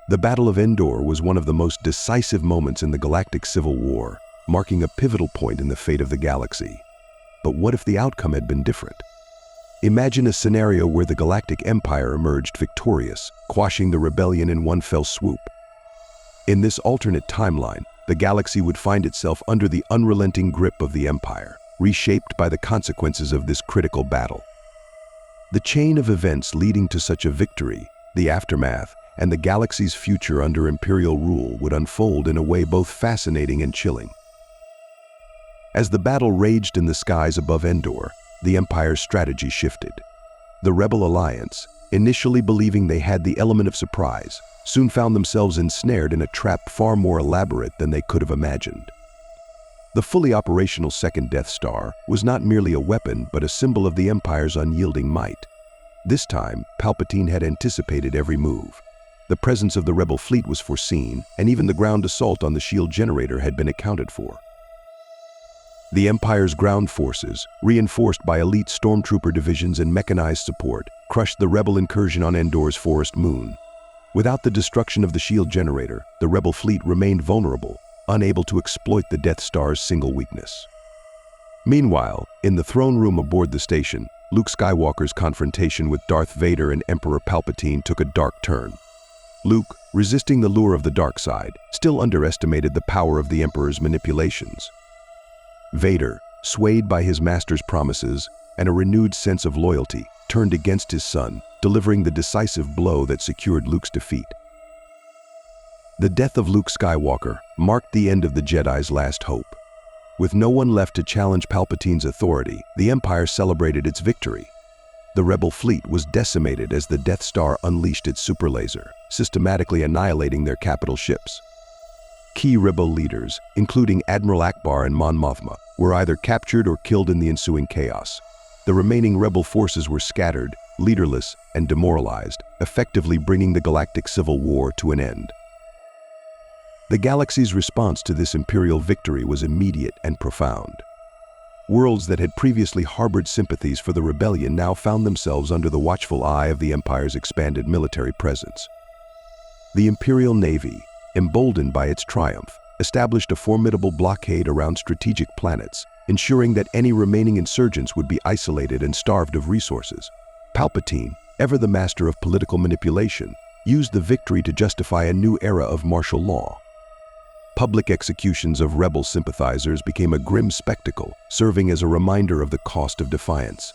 The Battle of Endor was one of the most decisive moments in the galactic civil war, marking a pivotal point in the fate of the galaxy. But what if the outcome had been different? Imagine a scenario where the Galactic Empire emerged victorious, quashing the rebellion in one fell swoop. In this alternate timeline, the galaxy would find itself under the unrelenting grip of the Empire, reshaped by the consequences of this critical battle. The chain of events leading to such a victory, the aftermath, and the galaxy's future under Imperial rule would unfold in a way both fascinating and chilling. As the battle raged in the skies above Endor, the Empire's strategy shifted. The Rebel Alliance, initially believing they had the element of surprise, soon found themselves ensnared in a trap far more elaborate than they could have imagined. The fully operational second Death Star was not merely a weapon but a symbol of the Empire's unyielding might. This time, Palpatine had anticipated every move. The presence of the Rebel fleet was foreseen, and even the ground assault on the shield generator had been accounted for. The Empire's ground forces, reinforced by elite stormtrooper divisions and mechanized support, crushed the Rebel incursion on Endor's forest moon. Without the destruction of the shield generator, the Rebel fleet remained vulnerable, unable to exploit the Death Star's single weakness. Meanwhile, in the throne room aboard the station, Luke Skywalker's confrontation with Darth Vader and Emperor Palpatine took a dark turn. Luke, resisting the lure of the dark side, still underestimated the power of the Emperor's manipulations. Vader, swayed by his master's promises and a renewed sense of loyalty, turned against his son, delivering the decisive blow that secured Luke's defeat. The death of Luke Skywalker marked the end of the Jedi's last hope. With no one left to challenge Palpatine's authority, the Empire celebrated its victory. The Rebel fleet was decimated as the Death Star unleashed its superlaser, systematically annihilating their capital ships. Key Rebel leaders, including Admiral Akbar and Mon Mothma, were either captured or killed in the ensuing chaos. The remaining Rebel forces were scattered, leaderless, and demoralized, effectively bringing the galactic civil war to an end. The galaxy's response to this Imperial victory was immediate and profound. Worlds that had previously harbored sympathies for the rebellion now found themselves under the watchful eye of the Empire's expanded military presence. The Imperial Navy, emboldened by its triumph, established a formidable blockade around strategic planets, ensuring that any remaining insurgents would be isolated and starved of resources. Palpatine, ever the master of political manipulation, used the victory to justify a new era of martial law. Public executions of rebel sympathizers became a grim spectacle, serving as a reminder of the cost of defiance.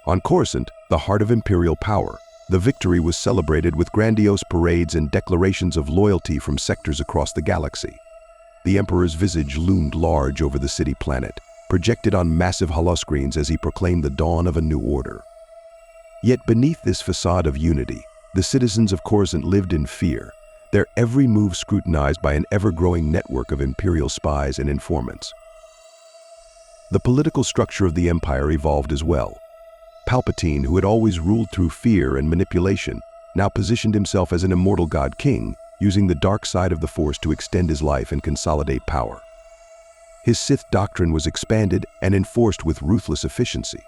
On Coruscant, the heart of Imperial power, the victory was celebrated with grandiose parades and declarations of loyalty from sectors across the galaxy. The Emperor's visage loomed large over the city planet, projected on massive holoscreens as he proclaimed the dawn of a new order. Yet beneath this facade of unity, the citizens of Coruscant lived in fear, their every move scrutinized by an ever-growing network of Imperial spies and informants. The political structure of the Empire evolved as well. Palpatine, who had always ruled through fear and manipulation, now positioned himself as an immortal God King, using the dark side of the Force to extend his life and consolidate power. His Sith doctrine was expanded and enforced with ruthless efficiency.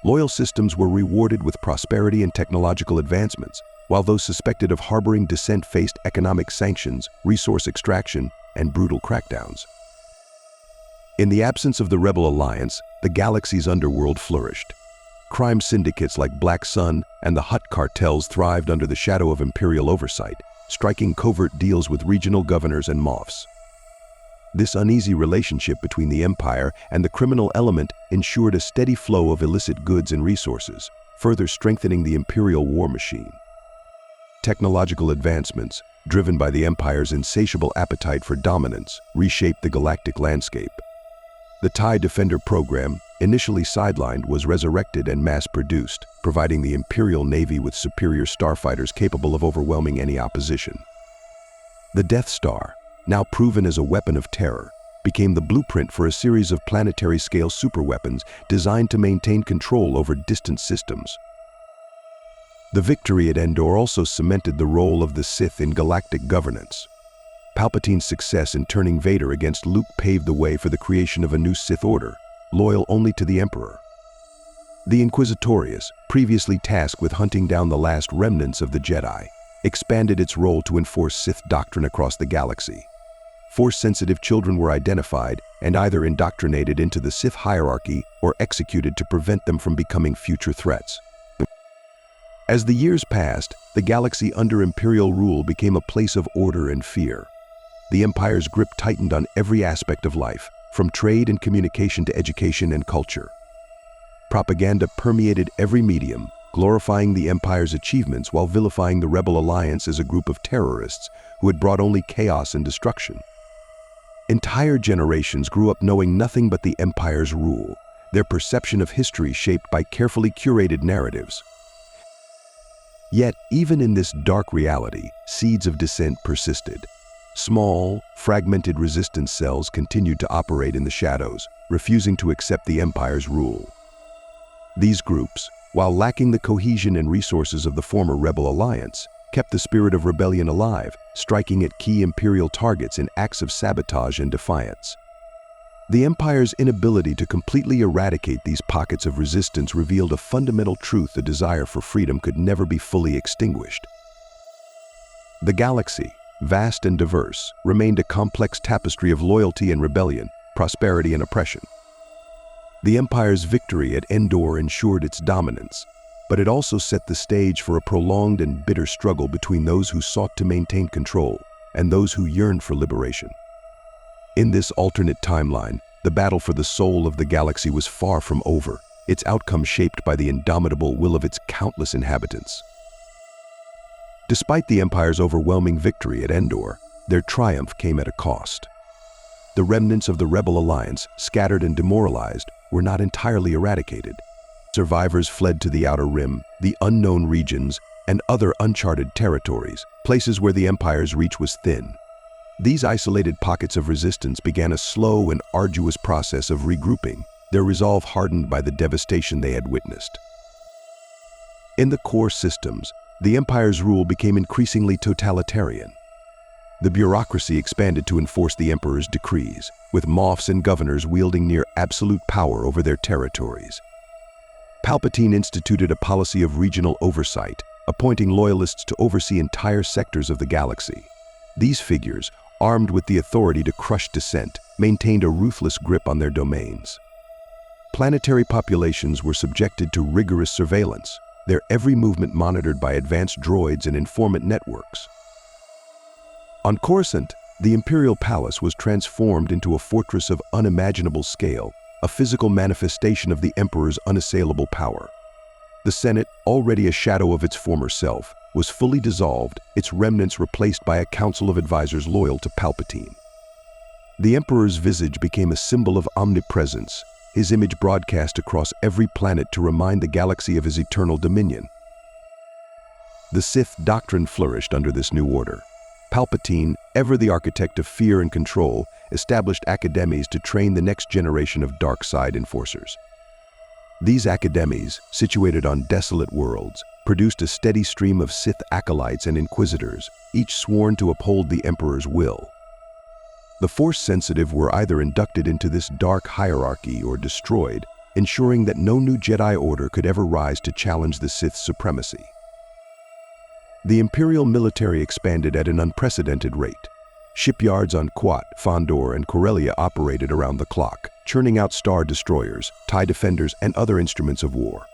Loyal systems were rewarded with prosperity and technological advancements, while those suspected of harboring dissent faced economic sanctions, resource extraction, and brutal crackdowns. In the absence of the Rebel Alliance, the galaxy's underworld flourished. Crime syndicates like Black Sun and the Hutt cartels thrived under the shadow of Imperial oversight, striking covert deals with regional governors and Moffs. This uneasy relationship between the Empire and the criminal element ensured a steady flow of illicit goods and resources, further strengthening the Imperial war machine. Technological advancements, driven by the Empire's insatiable appetite for dominance, reshaped the galactic landscape. The TIE Defender program, initially sidelined, was resurrected and mass-produced, providing the Imperial Navy with superior starfighters capable of overwhelming any opposition. The Death Star, now proven as a weapon of terror, became the blueprint for a series of planetary-scale superweapons designed to maintain control over distant systems. The victory at Endor also cemented the role of the Sith in galactic governance. Palpatine's success in turning Vader against Luke paved the way for the creation of a new Sith order, loyal only to the Emperor. The Inquisitorius, previously tasked with hunting down the last remnants of the Jedi, expanded its role to enforce Sith doctrine across the galaxy. Force-sensitive children were identified and either indoctrinated into the Sith hierarchy or executed to prevent them from becoming future threats. As the years passed, the galaxy under Imperial rule became a place of order and fear. The Empire's grip tightened on every aspect of life, from trade and communication to education and culture. Propaganda permeated every medium, glorifying the Empire's achievements while vilifying the Rebel Alliance as a group of terrorists who had brought only chaos and destruction. Entire generations grew up knowing nothing but the Empire's rule, their perception of history shaped by carefully curated narratives. Yet, even in this dark reality, seeds of dissent persisted. Small, fragmented resistance cells continued to operate in the shadows, refusing to accept the Empire's rule. These groups, while lacking the cohesion and resources of the former Rebel Alliance, kept the spirit of rebellion alive, striking at key Imperial targets in acts of sabotage and defiance. The Empire's inability to completely eradicate these pockets of resistance revealed a fundamental truth: the desire for freedom could never be fully extinguished. The galaxy, vast and diverse, remained a complex tapestry of loyalty and rebellion, prosperity and oppression. The Empire's victory at Endor ensured its dominance, but it also set the stage for a prolonged and bitter struggle between those who sought to maintain control and those who yearned for liberation. In this alternate timeline, the battle for the soul of the galaxy was far from over, its outcome shaped by the indomitable will of its countless inhabitants. Despite the Empire's overwhelming victory at Endor, their triumph came at a cost. The remnants of the Rebel Alliance, scattered and demoralized, were not entirely eradicated. Survivors fled to the Outer Rim, the unknown regions, and other uncharted territories, places where the Empire's reach was thin. These isolated pockets of resistance began a slow and arduous process of regrouping, their resolve hardened by the devastation they had witnessed. In the core systems, the Empire's rule became increasingly totalitarian. The bureaucracy expanded to enforce the Emperor's decrees, with moffs and governors wielding near absolute power over their territories. Palpatine instituted a policy of regional oversight, appointing loyalists to oversee entire sectors of the galaxy. These figures, armed with the authority to crush dissent, maintained a ruthless grip on their domains. Planetary populations were subjected to rigorous surveillance, their every movement monitored by advanced droids and informant networks. On Coruscant, the Imperial Palace was transformed into a fortress of unimaginable scale, a physical manifestation of the Emperor's unassailable power. The Senate, already a shadow of its former self, was fully dissolved, its remnants replaced by a council of advisors loyal to Palpatine. The Emperor's visage became a symbol of omnipresence, his image broadcast across every planet to remind the galaxy of his eternal dominion. The Sith doctrine flourished under this new order. Palpatine, ever the architect of fear and control, established academies to train the next generation of dark side enforcers. These academies, situated on desolate worlds, produced a steady stream of Sith acolytes and inquisitors, each sworn to uphold the Emperor's will. The Force-sensitive were either inducted into this dark hierarchy or destroyed, ensuring that no new Jedi Order could ever rise to challenge the Sith's supremacy. The Imperial military expanded at an unprecedented rate. Shipyards on Quat, Fondor, and Corellia operated around the clock, churning out Star Destroyers, TIE Defenders, and other instruments of war.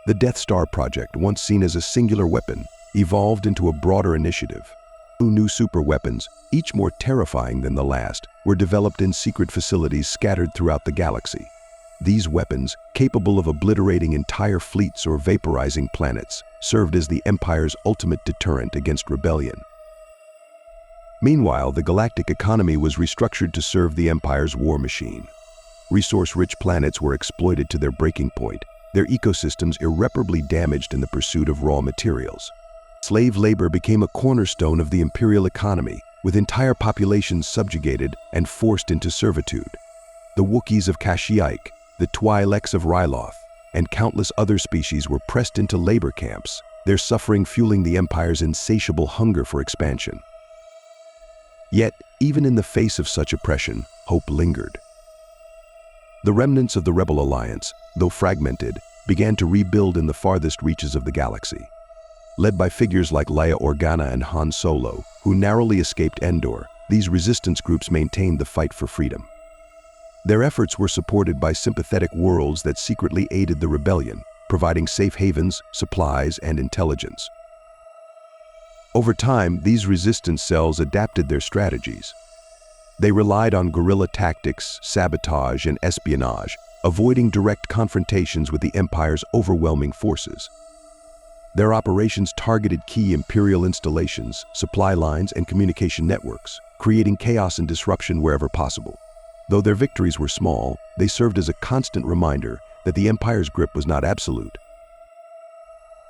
The Death Star project, once seen as a singular weapon, evolved into a broader initiative. Two new superweapons, each more terrifying than the last, were developed in secret facilities scattered throughout the galaxy. These weapons, capable of obliterating entire fleets or vaporizing planets, served as the Empire's ultimate deterrent against rebellion. Meanwhile, the galactic economy was restructured to serve the Empire's war machine. Resource-rich planets were exploited to their breaking point, their ecosystems irreparably damaged in the pursuit of raw materials. Slave labor became a cornerstone of the Imperial economy, with entire populations subjugated and forced into servitude. The Wookiees of Kashyyyk, the Twi'leks of Ryloth, and countless other species were pressed into labor camps, their suffering fueling the Empire's insatiable hunger for expansion. Yet, even in the face of such oppression, hope lingered. The remnants of the Rebel Alliance, though fragmented, began to rebuild in the farthest reaches of the galaxy. Led by figures like Leia Organa and Han Solo, who narrowly escaped Endor, these resistance groups maintained the fight for freedom. Their efforts were supported by sympathetic worlds that secretly aided the rebellion, providing safe havens, supplies, and intelligence. Over time, these resistance cells adapted their strategies. They relied on guerrilla tactics, sabotage, and espionage, avoiding direct confrontations with the Empire's overwhelming forces. Their operations targeted key Imperial installations, supply lines, and communication networks, creating chaos and disruption wherever possible. Though their victories were small, they served as a constant reminder that the Empire's grip was not absolute.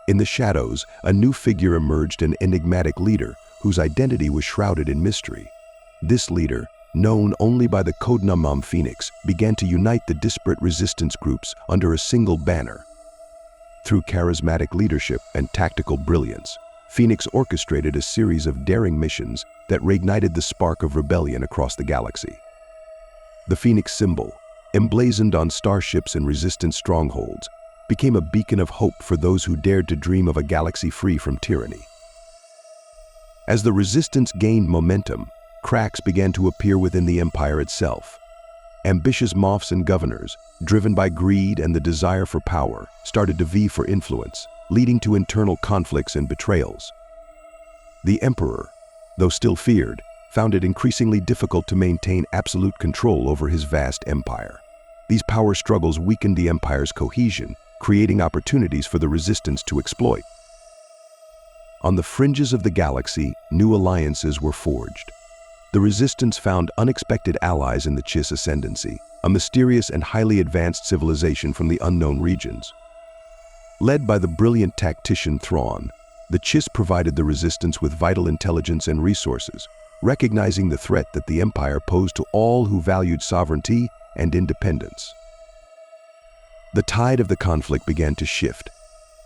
In the shadows, a new figure emerged, an enigmatic leader whose identity was shrouded in mystery. This leader, known only by the codename Phoenix, began to unite the disparate resistance groups under a single banner. Through charismatic leadership and tactical brilliance, Phoenix orchestrated a series of daring missions that reignited the spark of rebellion across the galaxy. The Phoenix symbol, emblazoned on starships and resistance strongholds, became a beacon of hope for those who dared to dream of a galaxy free from tyranny. As the resistance gained momentum, cracks began to appear within the Empire itself. Ambitious moffs and governors, driven by greed and the desire for power, started to vie for influence, leading to internal conflicts and betrayals. The Emperor, though still feared, found it increasingly difficult to maintain absolute control over his vast empire. These power struggles weakened the Empire's cohesion, creating opportunities for the resistance to exploit. On the fringes of the galaxy, new alliances were forged. The resistance found unexpected allies in the Chiss Ascendancy, a mysterious and highly advanced civilization from the unknown regions. Led by the brilliant tactician Thrawn, the Chiss provided the resistance with vital intelligence and resources, recognizing the threat that the Empire posed to all who valued sovereignty and independence. The tide of the conflict began to shift.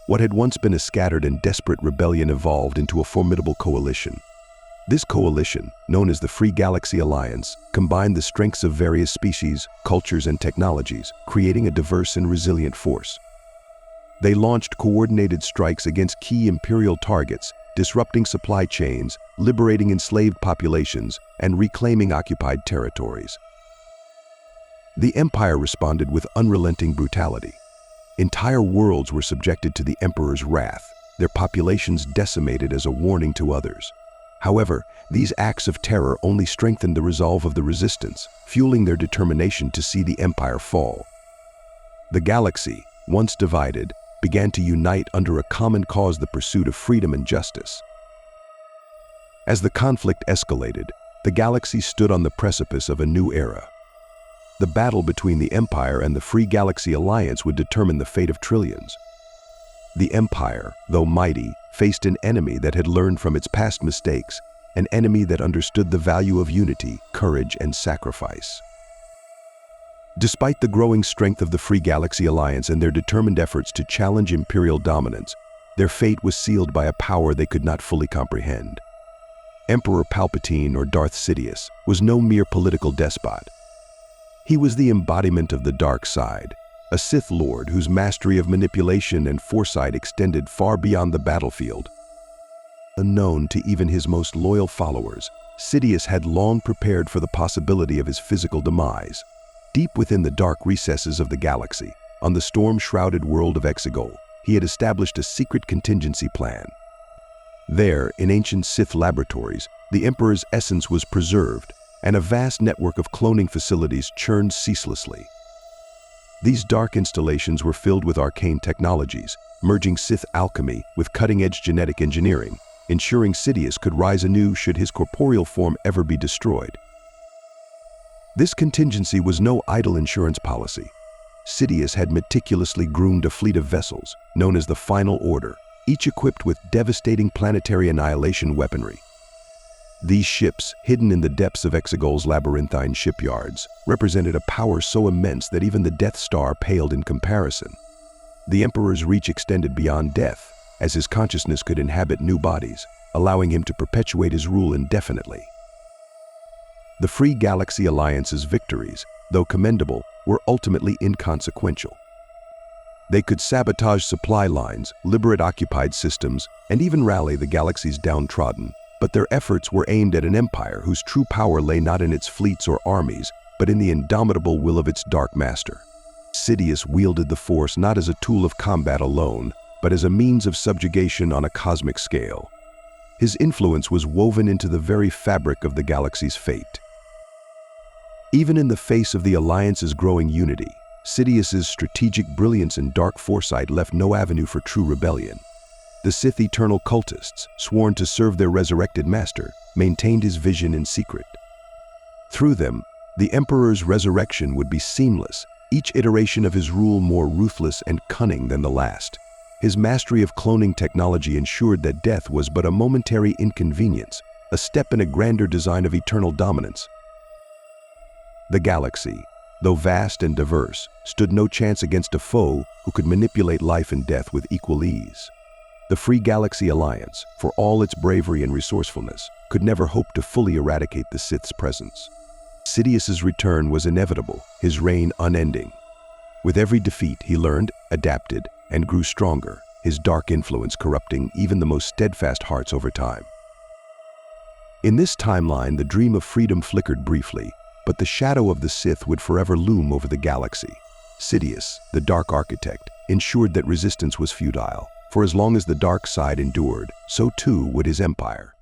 What had once been a scattered and desperate rebellion evolved into a formidable coalition. This coalition, known as the Free Galaxy Alliance, combined the strengths of various species, cultures, and technologies, creating a diverse and resilient force. They launched coordinated strikes against key Imperial targets, disrupting supply chains, liberating enslaved populations, and reclaiming occupied territories. The Empire responded with unrelenting brutality. Entire worlds were subjected to the Emperor's wrath, their populations decimated as a warning to others. However, these acts of terror only strengthened the resolve of the resistance, fueling their determination to see the Empire fall. The galaxy, once divided, began to unite under a common cause: the pursuit of freedom and justice. As the conflict escalated, the galaxy stood on the precipice of a new era. The battle between the Empire and the Free Galaxy Alliance would determine the fate of trillions. The Empire, though mighty, faced an enemy that had learned from its past mistakes, an enemy that understood the value of unity, courage, and sacrifice. Despite the growing strength of the Free Galaxy Alliance and their determined efforts to challenge Imperial dominance, their fate was sealed by a power they could not fully comprehend. Emperor Palpatine, or Darth Sidious, was no mere political despot. He was the embodiment of the dark side, a Sith Lord whose mastery of manipulation and foresight extended far beyond the battlefield. Unknown to even his most loyal followers, Sidious had long prepared for the possibility of his physical demise. Deep within the dark recesses of the galaxy, on the storm-shrouded world of Exegol, he had established a secret contingency plan. There, in ancient Sith laboratories, the Emperor's essence was preserved, and a vast network of cloning facilities churned ceaselessly. These dark installations were filled with arcane technologies, merging Sith alchemy with cutting-edge genetic engineering, ensuring Sidious could rise anew should his corporeal form ever be destroyed. This contingency was no idle insurance policy. Sidious had meticulously groomed a fleet of vessels, known as the Final Order, each equipped with devastating planetary annihilation weaponry. These ships, hidden in the depths of Exegol's labyrinthine shipyards, represented a power so immense that even the Death Star paled in comparison. The Emperor's reach extended beyond death, as his consciousness could inhabit new bodies, allowing him to perpetuate his rule indefinitely. The Free Galaxy Alliance's victories, though commendable, were ultimately inconsequential. They could sabotage supply lines, liberate occupied systems, and even rally the galaxy's downtrodden. But their efforts were aimed at an empire whose true power lay not in its fleets or armies, but in the indomitable will of its dark master. Sidious wielded the Force not as a tool of combat alone, but as a means of subjugation on a cosmic scale. His influence was woven into the very fabric of the galaxy's fate. Even in the face of the Alliance's growing unity, Sidious's strategic brilliance and dark foresight left no avenue for true rebellion. The Sith eternal cultists, sworn to serve their resurrected master, maintained his vision in secret. Through them, the Emperor's resurrection would be seamless, each iteration of his rule more ruthless and cunning than the last. His mastery of cloning technology ensured that death was but a momentary inconvenience, a step in a grander design of eternal dominance. The galaxy, though vast and diverse, stood no chance against a foe who could manipulate life and death with equal ease. The Free Galaxy Alliance, for all its bravery and resourcefulness, could never hope to fully eradicate the Sith's presence. Sidious's return was inevitable, his reign unending. With every defeat, he learned, adapted, and grew stronger, his dark influence corrupting even the most steadfast hearts over time. In this timeline, the dream of freedom flickered briefly, but the shadow of the Sith would forever loom over the galaxy. Sidious, the Dark Architect, ensured that resistance was futile, for as long as the dark side endured, so too would his empire.